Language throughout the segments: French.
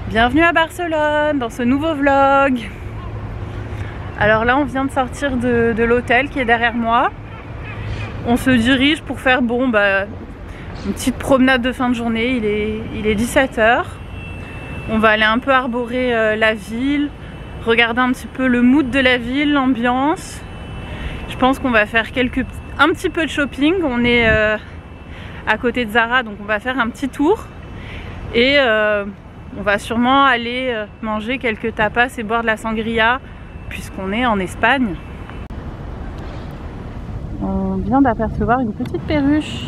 Bienvenue à Barcelone dans ce nouveau vlog. Alors là on vient de sortir de l'hôtel qui est derrière moi. On se dirige pour faire une petite promenade de fin de journée. Il est 17 h. On va aller un peu arborer la ville, regarder un petit peu le mood de la ville, l'ambiance. Je pense qu'on va faire un petit peu de shopping. On est à côté de Zara, donc on va faire un petit tour. Et on va sûrement aller manger quelques tapas et boire de la sangria, puisqu'on est en Espagne. On vient d'apercevoir une petite perruche.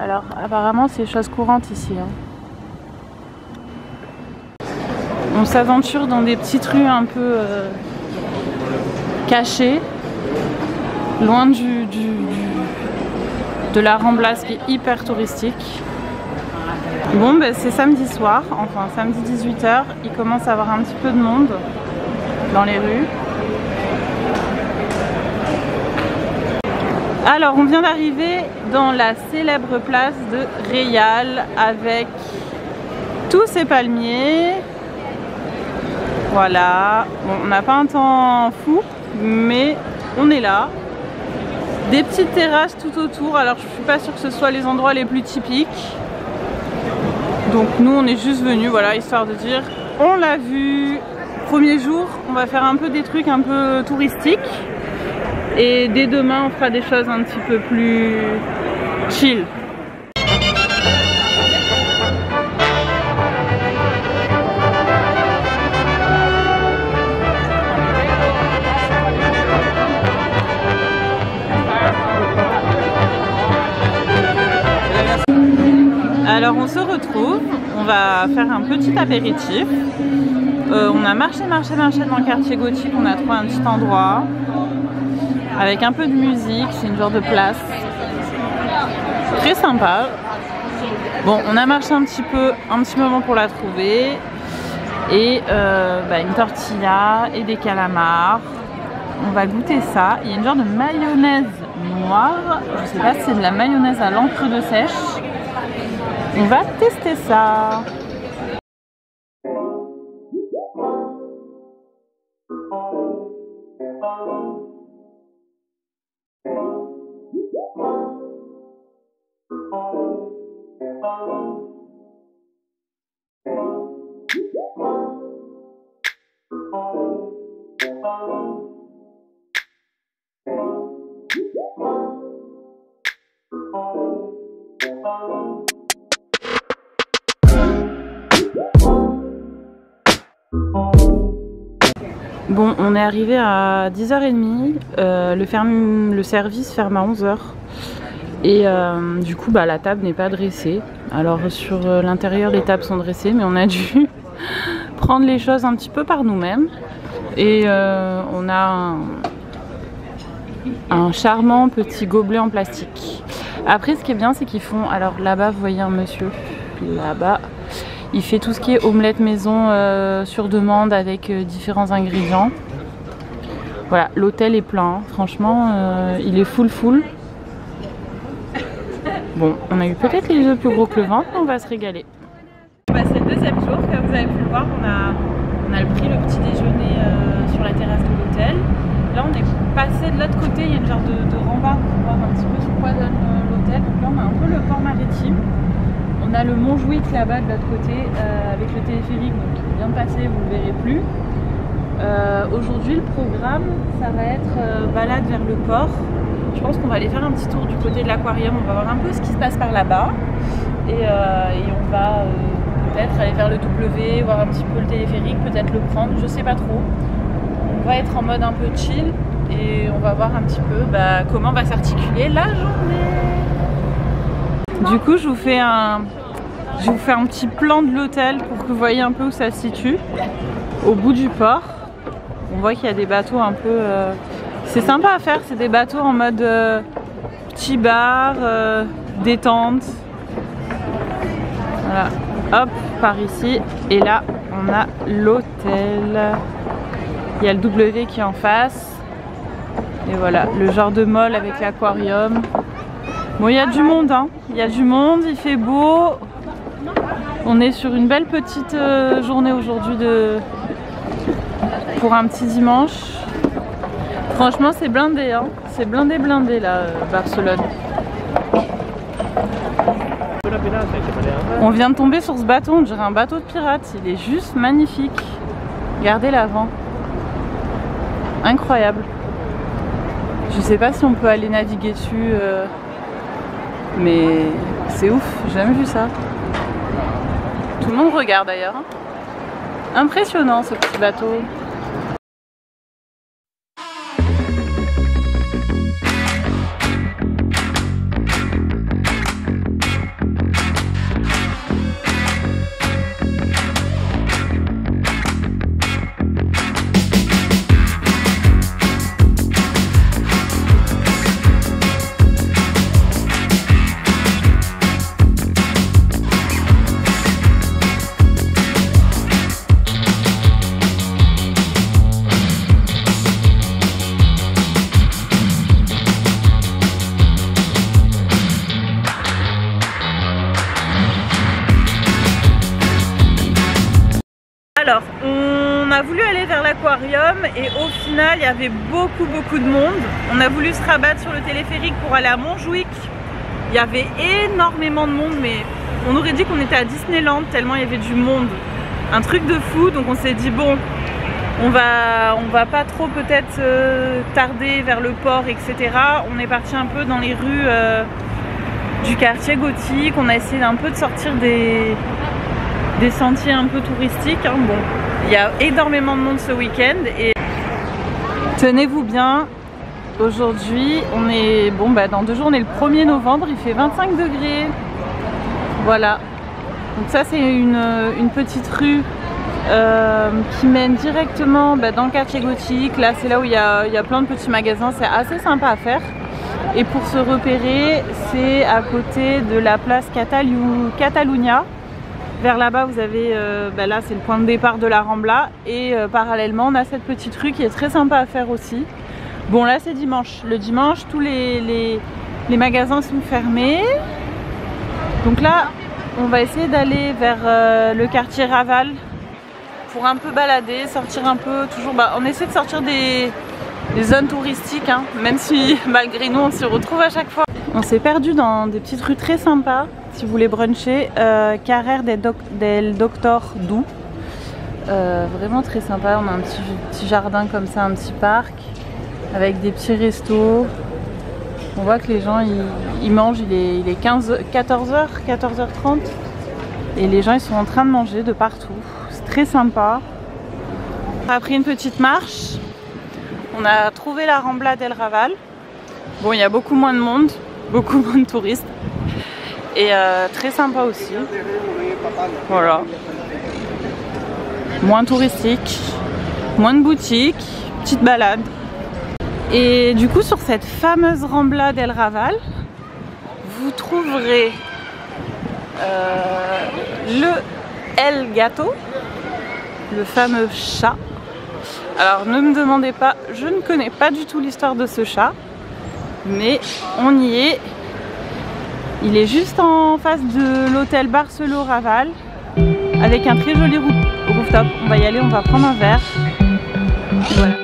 Alors apparemment c'est chose courante ici. On s'aventure dans des petites rues un peu cachées, loin de la Rambla, qui est hyper touristique. Bon, c'est samedi soir, enfin samedi 18 h, il commence à avoir un petit peu de monde dans les rues. Alors on vient d'arriver dans la célèbre place de Reial avec tous ces palmiers. Voilà, bon, on n'a pas un temps fou, mais on est là. Des petites terrasses tout autour, alors je suis pas sûre que ce soit les endroits les plus typiques. Donc nous on est juste venus, voilà, histoire de dire on l'a vu. Premier jour, on va faire un peu des trucs un peu touristiques. Et dès demain on fera des choses un petit peu plus chill. Alors on se retrouve, on va faire un petit apéritif. On a marché dans le quartier gothique, on a trouvé un petit endroit avec un peu de musique, c'est une genre de place très sympa. Bon, on a marché un petit moment pour la trouver. Et une tortilla et des calamars. On va goûter ça. Il y a une genre de mayonnaise noire, je sais pas si c'est de la mayonnaise à l'encre de sèche. On va tester ça. Bon, on est arrivé à 10 h 30, le service ferme à 11 h. Et du coup, la table n'est pas dressée. Alors sur l'intérieur, les tables sont dressées, mais on a dû prendre les choses un petit peu par nous-mêmes. Et on a un charmant petit gobelet en plastique. Après, ce qui est bien, c'est qu'ils font... Alors là-bas, vous voyez un monsieur, là-bas. Il fait tout ce qui est omelette maison sur demande avec différents ingrédients. Voilà, l'hôtel est plein, franchement, il est full. Bon, on a eu peut-être les yeux plus gros que le ventre, mais on va se régaler. C'est le deuxième jour, comme vous avez pu le voir, on a pris le petit déjeuner sur la terrasse de l'hôtel. Là, on est passé de l'autre côté, il y a une genre de rambarde pour voir un petit peu sur quoi donne l'hôtel. Donc là, on a un peu le port maritime. On a le Montjuïc là-bas de l'autre côté avec le téléphérique, donc il vient de passer, vous ne le verrez plus. Aujourd'hui le programme ça va être balade vers le port. Je pense qu'on va aller faire un petit tour du côté de l'aquarium, on va voir un peu ce qui se passe par là-bas. Et on va peut-être aller vers le W, voir un petit peu le téléphérique, peut-être le prendre, je sais pas trop. On va être en mode un peu chill et on va voir un petit peu comment va s'articuler la journée. Du coup, je vous fais un petit plan de l'hôtel pour que vous voyez un peu où ça se situe. Au bout du port, on voit qu'il y a des bateaux un peu... C'est sympa à faire, c'est des bateaux en mode petit bar, détente. Voilà, hop, par ici. Et là, on a l'hôtel. Il y a le W qui est en face. Et voilà, le genre de mall avec l'aquarium. Bon, il y a du monde, hein. Il y a du monde, il fait beau. On est sur une belle petite journée aujourd'hui pour un petit dimanche. Franchement c'est blindé, hein. C'est blindé là, Barcelone. On vient de tomber sur ce bateau, on dirait un bateau de pirate. Il est juste magnifique. Regardez l'avant. Incroyable. Je sais pas si on peut aller naviguer dessus, mais c'est ouf, j'ai jamais vu ça. Tout le monde regarde d'ailleurs. Impressionnant ce petit bateau. Alors, on a voulu aller vers l'aquarium et au final, il y avait beaucoup de monde. On a voulu se rabattre sur le téléphérique pour aller à Montjuïc. Il y avait énormément de monde, mais on aurait dit qu'on était à Disneyland tellement il y avait du monde. Un truc de fou, donc on s'est dit bon, on va pas trop peut-être tarder vers le port, etc. On est parti un peu dans les rues du quartier gothique. On a essayé un peu de sortir des sentiers un peu touristiques, hein. Bon, il y a énormément de monde ce week-end et tenez-vous bien, aujourd'hui on est, bon bah dans 2 jours on est le 1er novembre, il fait 25 degrés, voilà. Donc ça c'est une petite rue qui mène directement dans le quartier gothique. Là c'est là où il y a plein de petits magasins, c'est assez sympa à faire. Et pour se repérer, c'est à côté de la place Catalunya. Vers là-bas, vous avez, là c'est le point de départ de la Rambla et parallèlement, on a cette petite rue qui est très sympa à faire aussi. Bon, là c'est dimanche. Le dimanche, tous les magasins sont fermés. Donc là, on va essayer d'aller vers le quartier Raval pour un peu balader, sortir un peu, toujours. On essaie de sortir des zones touristiques, hein, même si malgré nous, on s'y retrouve à chaque fois. On s'est perdu dans des petites rues très sympas. Si vous voulez bruncher, Carrer del Doctor Du, vraiment très sympa. On a un petit jardin comme ça, un petit parc avec des petits restos. On voit que les gens ils mangent, il est 14h, 14h30 et les gens ils sont en train de manger de partout. C'est très sympa. On a pris une petite marche. On a trouvé la Rambla del Raval. Bon, il y a beaucoup moins de monde, beaucoup moins de touristes. Et très sympa aussi. Voilà. Moins touristique, moins de boutiques, petite balade. Et du coup sur cette fameuse Rambla del Raval, vous trouverez le El Gato, le fameux chat. Alors ne me demandez pas, je ne connais pas du tout l'histoire de ce chat, mais on y est. Il est juste en face de l'hôtel Barceló Raval avec un très joli rooftop. On va y aller, on va prendre un verre. Voilà.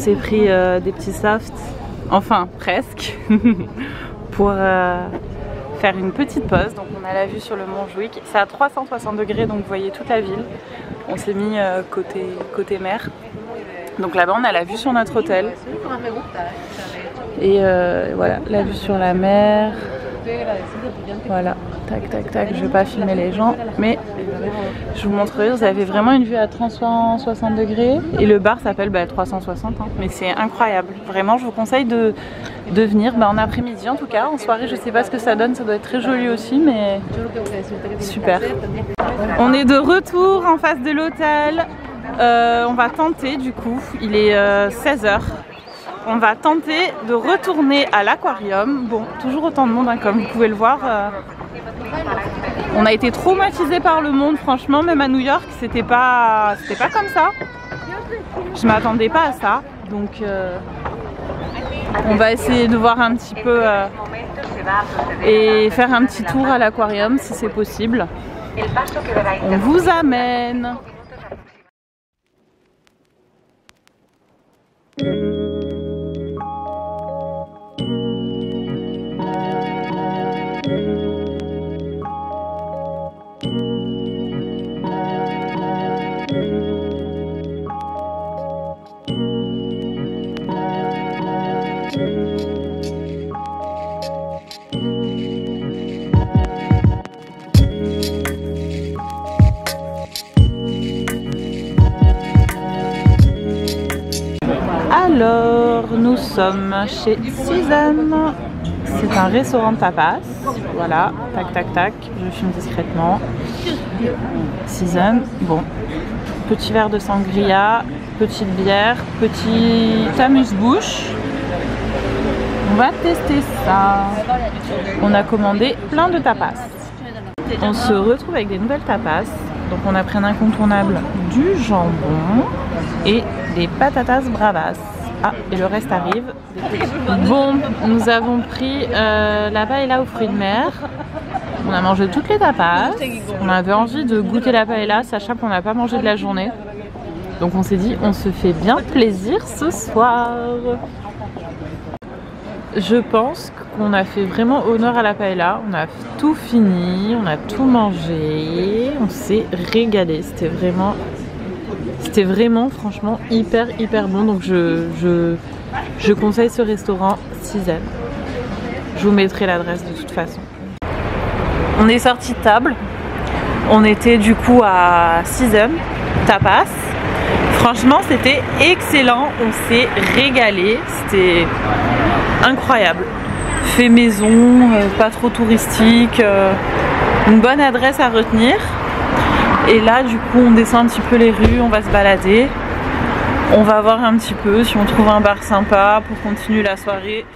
s'est pris des petits softs, enfin presque, pour faire une petite pause. Donc on a la vue sur le Montjuïc. C'est à 360 degrés, donc vous voyez toute la ville. On s'est mis côté mer. Donc là-bas on a la vue sur notre hôtel. Et voilà, la vue sur la mer. Voilà, tac tac tac, je vais pas filmer les gens, mais je vous montrerai, vous avez vraiment une vue à 360 degrés et le bar s'appelle 360, hein. Mais c'est incroyable, vraiment je vous conseille de venir en après-midi en tout cas, en soirée je sais pas ce que ça donne, ça doit être très joli aussi, mais super. On est de retour en face de l'hôtel, on va tenter du coup, il est 16 h. On va tenter de retourner à l'aquarium. Bon, toujours autant de monde, hein, comme vous pouvez le voir. On a été traumatisés par le monde, franchement, même à New York, c'était pas comme ça. Je m'attendais pas à ça. Donc, on va essayer de voir un petit peu et faire un petit tour à l'aquarium si c'est possible. On vous amène. Alors, nous sommes chez Season. C'est un restaurant de tapas. Voilà, tac tac tac, je filme discrètement. Season, bon. Petit verre de sangria, petite bière, petit amuse-bouche. On va tester ça. On a commandé plein de tapas. On se retrouve avec des nouvelles tapas. Donc on a pris un incontournable, du jambon et des patatas bravas. Ah, et le reste arrive. Bon, nous avons pris la paella aux fruits de mer. On a mangé toutes les tapas. On avait envie de goûter la paella, sachant qu'on n'a pas mangé de la journée. Donc on s'est dit, on se fait bien plaisir ce soir. Je pense qu'on a fait vraiment honneur à la paella. On a tout fini, on a tout mangé. On s'est régalé. C'était vraiment franchement hyper bon. Donc je conseille ce restaurant Season. Je vous mettrai l'adresse de toute façon. On est sorti de table. On était du coup à Season Tapas. Franchement c'était excellent. On s'est régalé. C'était incroyable. Fait maison, pas trop touristique. Une bonne adresse à retenir. Et là du coup on descend un petit peu les rues, on va se balader. On va voir un petit peu si on trouve un bar sympa pour continuer la soirée.